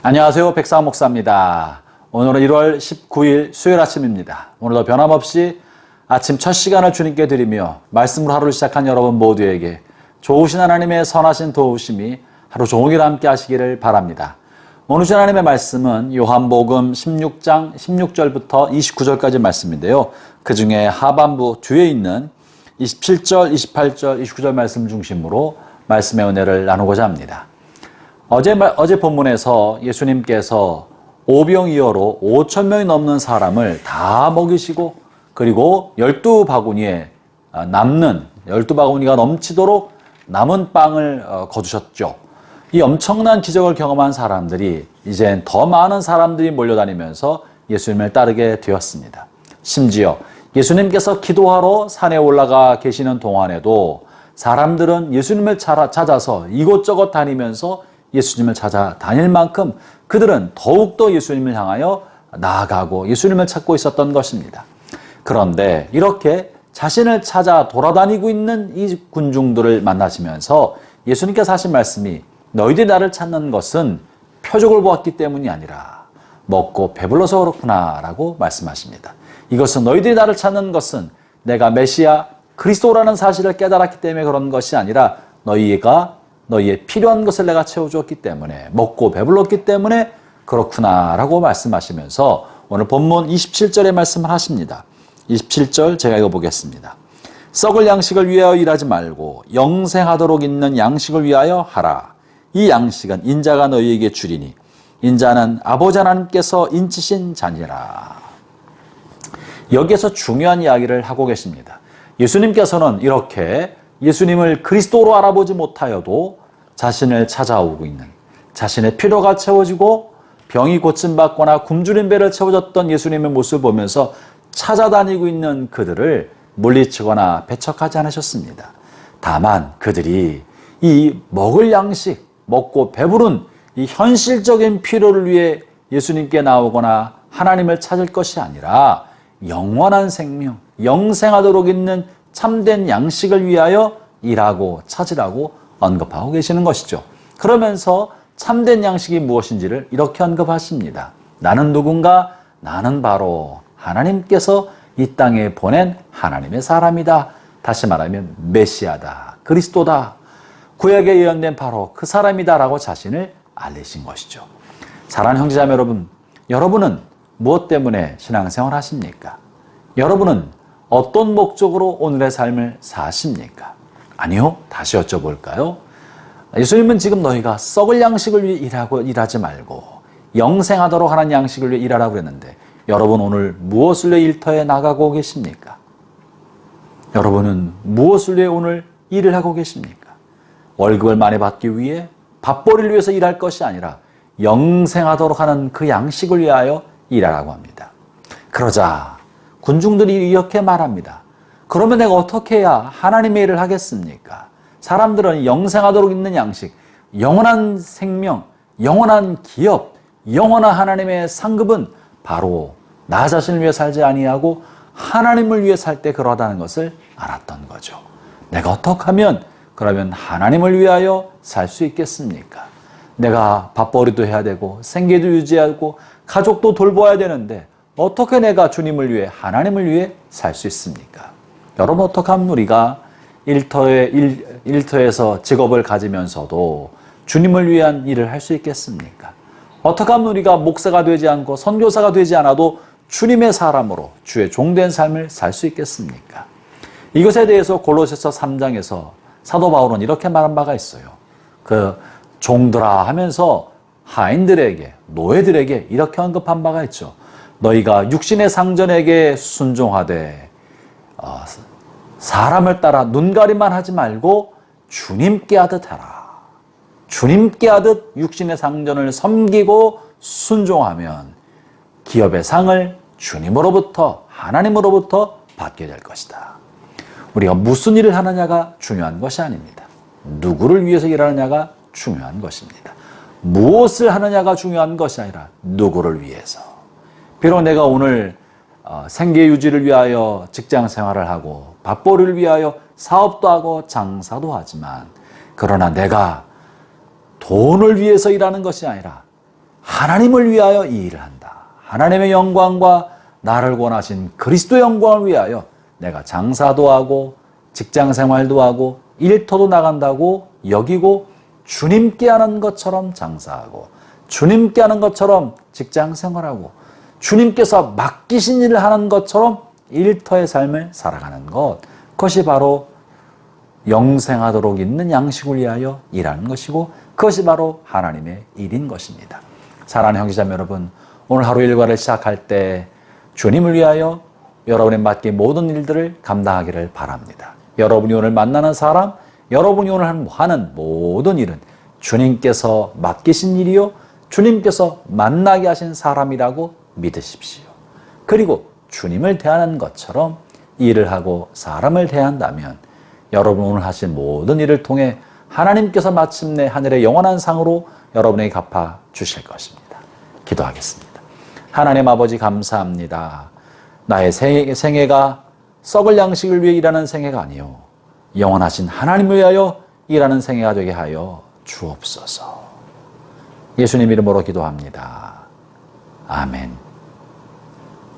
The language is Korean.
안녕하세요. 백상 목사입니다. 오늘은 1월 19일 수요일 아침입니다. 오늘도 변함없이 아침 첫 시간을 주님께 드리며 말씀으로 하루를 시작한 여러분 모두에게 좋으신 하나님의 선하신 도우심이 하루 종일 함께 하시기를 바랍니다. 오늘 주신 하나님의 말씀은 요한복음 16장 16절부터 29절까지 말씀인데요. 그 중에 하반부 뒤에 있는 27절, 28절, 29절 말씀 중심으로 말씀의 은혜를 나누고자 합니다. 어제 본문에서 예수님께서 오병이어로 5,000명이 넘는 사람을 다 먹이시고 그리고 12바구니에 남는 12바구니가 넘치도록 남은 빵을 거두셨죠. 이 엄청난 기적을 경험한 사람들이 이젠 더 많은 사람들이 몰려다니면서 예수님을 따르게 되었습니다. 심지어 예수님께서 기도하러 산에 올라가 계시는 동안에도 사람들은 예수님을 찾아서 이곳저곳 다니면서 예수님을 찾아다닐 만큼 그들은 더욱더 예수님을 향하여 나아가고 예수님을 찾고 있었던 것입니다. 그런데 이렇게 자신을 찾아 돌아다니고 있는 이 군중들을 만나시면서 예수님께서 하신 말씀이 너희들이 나를 찾는 것은 표적을 보았기 때문이 아니라 먹고 배불러서 그렇구나 라고 말씀하십니다. 이것은 너희들이 나를 찾는 것은 내가 메시아 그리스도라는 사실을 깨달았기 때문에 그런 것이 아니라 너희의 필요한 것을 내가 채워주었기 때문에 먹고 배불렀기 때문에 그렇구나 라고 말씀하시면서 오늘 본문 27절의 말씀을 하십니다. 27절 제가 읽어보겠습니다. 썩을 양식을 위하여 일하지 말고 영생하도록 있는 양식을 위하여 하라. 이 양식은 인자가 너희에게 주리니 인자는 아버지 하나님께서 인치신 자니라. 여기에서 중요한 이야기를 하고 계십니다. 예수님께서는 이렇게 예수님을 그리스도로 알아보지 못하여도 자신을 찾아오고 있는, 자신의 필요가 채워지고 병이 고침받거나 굶주린 배를 채워졌던 예수님의 모습을 보면서 찾아다니고 있는 그들을 물리치거나 배척하지 않으셨습니다. 다만 그들이 이 먹을 양식, 먹고 배부른 이 현실적인 필요를 위해 예수님께 나오거나 하나님을 찾을 것이 아니라 영원한 생명, 영생하도록 있는 참된 양식을 위하여 일하고 찾으라고 언급하고 계시는 것이죠. 그러면서 참된 양식이 무엇인지를 이렇게 언급하십니다. 나는 누군가? 나는 바로 하나님께서 이 땅에 보낸 하나님의 사람이다. 다시 말하면 메시아다. 그리스도다. 구약에 예언된 바로 그 사람이다 라고 자신을 알리신 것이죠. 사랑하는 형제자매 여러분, 여러분은 무엇 때문에 신앙생활 하십니까? 여러분은 어떤 목적으로 오늘의 삶을 사십니까? 아니요. 다시 여쭤볼까요? 예수님은 지금 너희가 썩을 양식을 위해 일하지 말고 영생하도록 하는 양식을 위해 일하라고 그랬는데 여러분 오늘 무엇을 위해 일터에 나가고 계십니까? 여러분은 무엇을 위해 오늘 일을 하고 계십니까? 월급을 많이 받기 위해 밥벌이를 위해서 일할 것이 아니라 영생하도록 하는 그 양식을 위하여 일하라고 합니다. 그러자 군중들이 이렇게 말합니다. 그러면 내가 어떻게 해야 하나님의 일을 하겠습니까? 사람들은 영생하도록 있는 양식, 영원한 생명, 영원한 기업, 영원한 하나님의 상급은 바로 나 자신을 위해 살지 아니하고 하나님을 위해 살 때 그러하다는 것을 알았던 거죠. 내가 어떻게 하면 그러면 하나님을 위하여 살 수 있겠습니까? 내가 밥벌이도 해야 되고 생계도 유지하고 가족도 돌봐야 되는데 어떻게 내가 주님을 위해 하나님을 위해 살 수 있습니까? 여러분 어떻게 하면 우리가 일터에서 직업을 가지면서도 주님을 위한 일을 할 수 있겠습니까? 어떻게 하면 우리가 목사가 되지 않고 선교사가 되지 않아도 주님의 사람으로 주의 종된 삶을 살 수 있겠습니까? 이것에 대해서 골로새서 3장에서 사도 바울은 이렇게 말한 바가 있어요. 그 종들아 하면서 하인들에게, 노예들에게 이렇게 언급한 바가 있죠. 너희가 육신의 상전에게 순종하되 사람을 따라 눈가림만 하지 말고 주님께 하듯 하라. 주님께 하듯 육신의 상전을 섬기고 순종하면 기업의 상을 주님으로부터 하나님으로부터 받게 될 것이다. 우리가 무슨 일을 하느냐가 중요한 것이 아닙니다. 누구를 위해서 일하느냐가 중요한 것입니다. 무엇을 하느냐가 중요한 것이 아니라 누구를 위해서. 비록 내가 오늘 생계 유지를 위하여 직장 생활을 하고 밥벌이를 위하여 사업도 하고 장사도 하지만 그러나 내가 돈을 위해서 일하는 것이 아니라 하나님을 위하여 이 일을 한다. 하나님의 영광과 나를 구원하신 그리스도의 영광을 위하여 내가 장사도 하고 직장 생활도 하고 일터도 나간다고 여기고 주님께 하는 것처럼 장사하고 주님께 하는 것처럼 직장 생활하고 주님께서 맡기신 일을 하는 것처럼 일터의 삶을 살아가는 것, 그것이 바로 영생하도록 있는 양식을 위하여 일하는 것이고 그것이 바로 하나님의 일인 것입니다. 사랑하는 형제자매 여러분, 오늘 하루 일과를 시작할 때 주님을 위하여 여러분의 맡긴 모든 일들을 감당하기를 바랍니다. 여러분이 오늘 만나는 사람, 여러분이 오늘 하는 모든 일은 주님께서 맡기신 일이요 주님께서 만나게 하신 사람이라고 믿으십시오. 그리고 주님을 대하는 것처럼 일을 하고 사람을 대한다면 여러분 오늘 하신 모든 일을 통해 하나님께서 마침내 하늘의 영원한 상으로 여러분에게 갚아 주실 것입니다. 기도하겠습니다. 하나님 아버지 감사합니다. 나의 생애가 썩을 양식을 위해 일하는 생애가 아니요 영원하신 하나님을 위하여 일하는 생애가 되게 하여 주옵소서. 예수님 이름으로 기도합니다. 아멘.